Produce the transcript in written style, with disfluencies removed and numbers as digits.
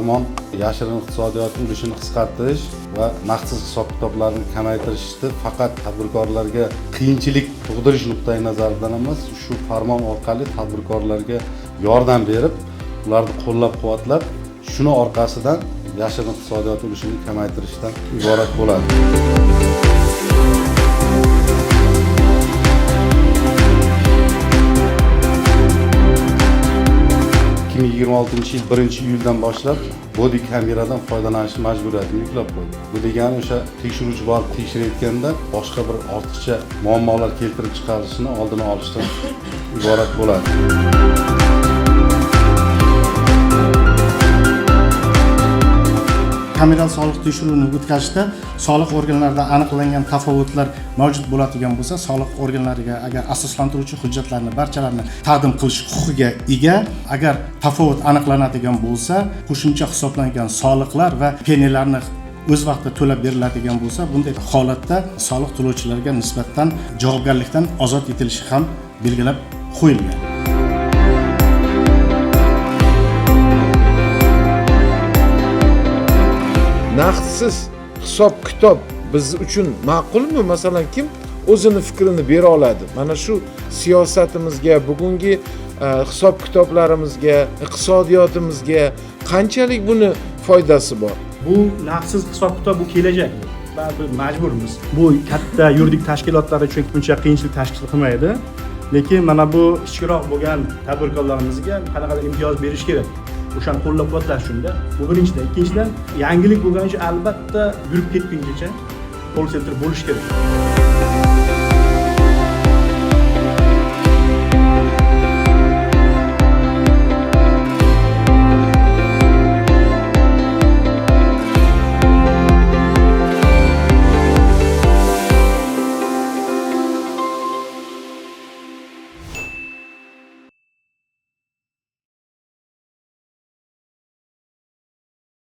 farmon yashirin iqtisodiyot ulushini qisqartirish va naqdsiz hisob-kitoblarni kamaytirishni faqat tadbirkorlarga qiyinchilik tug'dirish nuqtai nazaridan emas, shu farmon orqali tadbirkorlarga yordam berib, ularni qo'llab-quvvatlab, shuni orqasidan yashirin iqtisodiyot ulushini kamaytirishdan iborat bo'ladi. 2026 yil 1-iyuldan boshlab body kameradan foydalanish majburiyatini yuklab qo'ydi. Bu degani o'sha tekshiruvchi borib tekshirayotganda boshqa bir ortiqcha muammolar keltirib chiqarishini oldini olishdan iborat bo'ladi. Kameral soliq tekshiruvini o'tkazishda soliq organlarida aniqlangan tafovutlar mavjud bo'ladigan bo'lsa, soliq organlariga agar asoslantiruvchi hujjatlarni barchalarini taqdim qilish huquqiga ega, agar tafovut aniqlanadigan bo'lsa, qo'shimcha hisoblangan soliqlar va peniyalarni o'z vaqtida to'lab beriladigan bo'lsa, bunday holatda soliq to'lovchilarga nisbatan javobgarlikdan ozod etilishi ham belgilab qo'yilgan. Naqdsiz hisob-kitob biz uchun ma'qulmi? Masalan, kim o'zini fikrini bera oladi? Mana shu siyosatimizga, bugungi hisob-kitoblarimizga, iqtisodiyotimizga qanchalik buni foydasi bor? Bu naqdsiz hisob-kitob bu kelajak. Biz majburmiz. Bu katta yuridik tashkilotlar uchun buncha qiyinchilik tashkil qilmaydi. Lekin mana bu kichikroq bo'lgan tadbirkorlarimizga qanaqadir imtiyoz berish kerak. O'shani qo'llab-quvvatlash shunda. Bu birinchidan, ikkinchidan yangilik bo'lganicha albatta yurib ketgungacha call center bo'lish kerak.